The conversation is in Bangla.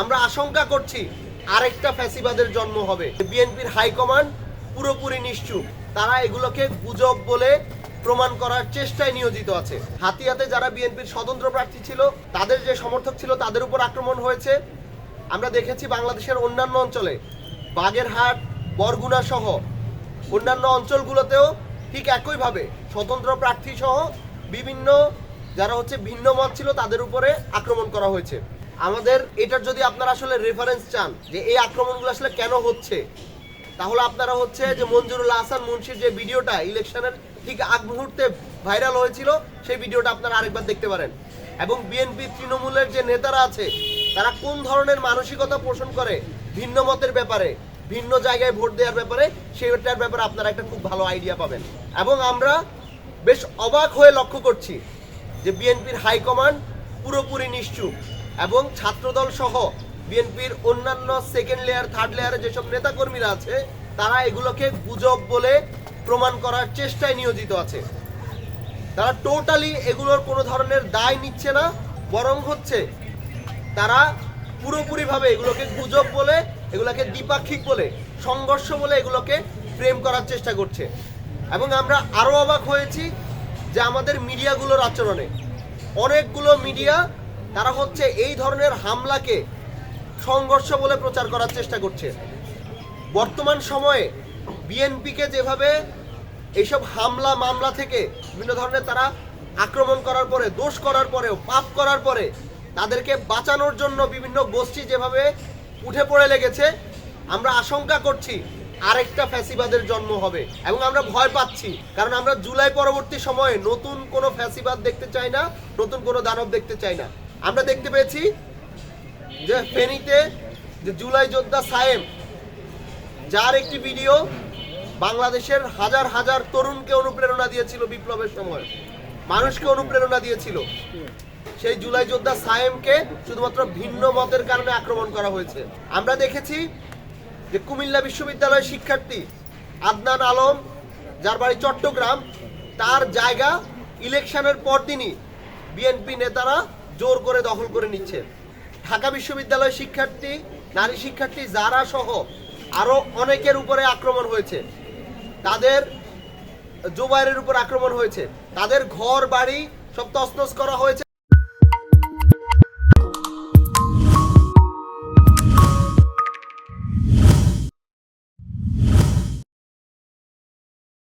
আমরা আশঙ্কা করছি আরেকটা ফ্যাসিবাদের জন্ম হবে। বিএনপির হাইকমান্ড পুরোপুরি নিশ্চুপ, তারা এগুলোকে গুজব বলে প্রমাণ করার চেষ্টায় নিয়োজিত আছে। হাতিয়াতে যারা বিএনপির স্বতন্ত্র প্রার্থী ছিল, তাদের যে সমর্থক ছিল, তাদের উপর আক্রমণ হয়েছে। আমরা দেখেছি বাংলাদেশের অন্যান্য অঞ্চলে, বাগেরহাট, বরগুনা সহ অন্যান্য অঞ্চলগুলোতেও ঠিক একইভাবে স্বতন্ত্র প্রার্থী সহ বিভিন্ন যারা ভিন্ন মত ছিল তাদের উপরে আক্রমণ করা হয়েছে। আমাদের এটার যদি আপনারা আসলে রেফারেন্স চান যে এই আক্রমণগুলো আসলে কেন হচ্ছে, তাহলে আপনারা যে মঞ্জুরুল আহসান মুন্সির যে ভিডিওটা ইলেকশনের ঠিক আগ মুহূর্তে ভাইরাল হয়েছিল, সেই ভিডিওটা আপনারা আরেকবার দেখতে পারেন। এবং বিএনপি তৃণমূলের যে নেতারা আছে তারা কোন ধরনের মানসিকতা পোষণ করে ভিন্ন মতের ব্যাপারে, ভিন্ন জায়গায় ভোট দেওয়ার ব্যাপারে, সেইটার ব্যাপারে আপনারা একটা খুব ভালো আইডিয়া পাবেন। এবং আমরা বেশ অবাক হয়ে লক্ষ্য করছি যে বিএনপির হাইকমান্ড পুরোপুরি নিশ্চুপ এবং ছাত্রদল সহ বিএনপির অন্যান্য সেকেন্ড লেয়ার, থার্ড লেয়ারে যেসব নেতাকর্মীরা আছে তারা এগুলোকে গুজব বলে প্রমাণ করার চেষ্টায় নিয়োজিত আছে। তারা টোটালি এগুলোর কোনো ধরনের দায় নিচ্ছে না, বরং তারা পুরোপুরিভাবে এগুলোকে গুজব বলে, এগুলোকে দ্বিপাক্ষিক বলে, সংঘর্ষ বলে এগুলোকে ফ্রেম করার চেষ্টা করছে। এবং আমরা আরও অবাক হয়েছি যে আমাদের মিডিয়াগুলোর আচরণে। অনেকগুলো মিডিয়া তারা এই ধরনের হামলাকে সংঘর্ষ বলে প্রচার করার চেষ্টা করছে। বর্তমান সময়ে বিএনপিকে যেভাবে এইসব হামলা মামলা থেকে বিভিন্ন ধরনের তারা আক্রমণ করার পরে, দোষ করার পরেও, পাপ করার পরে তাদেরকে বাঁচানোর জন্য বিভিন্ন গোষ্ঠী যেভাবে উঠে পড়ে লেগেছে, আমরা আশঙ্কা করছি আরেকটা ফ্যাসিবাদের জন্ম হবে। এবং আমরা ভয় পাচ্ছি, কারণ আমরা জুলাই পরবর্তী সময়ে নতুন কোনো ফ্যাসিবাদ দেখতে চাই না, নতুন কোনো দানব দেখতে চাই না। আমরা দেখতে পেয়েছি যে ফেনীতে যে জুলাই যোদ্ধা সায়েম, যার একটি ভিডিও বাংলাদেশের হাজার হাজার তরুণকে অনুপ্রেরণা দিয়েছিল, বিপ্লবের সময় মানুষকে অনুপ্রেরণা দিয়েছিল, সেই জুলাই যোদ্ধা সায়েমকে শুধুমাত্র ভিন্ন মতের কারণে আক্রমণ করা হয়েছে। আমরা দেখেছি যে কুমিল্লা বিশ্ববিদ্যালয়ের শিক্ষার্থী আদনান আলম, যার বাড়ি চট্টগ্রাম, তার জায়গা ইলেকশনের পরদিনই বিএনপি নেতারা জোর করে দখল করে নিচ্ছে। ঢাকা বিশ্ববিদ্যালয়ের শিক্ষার্থী, নারী শিক্ষার্থী যারা সহ আরো অনেকের উপরে আক্রমণ হয়েছে, তাদের জুবাইরের উপর আক্রমণ হয়েছে, তাদের ঘর বাড়ি সব তছনছ করা হয়েছে।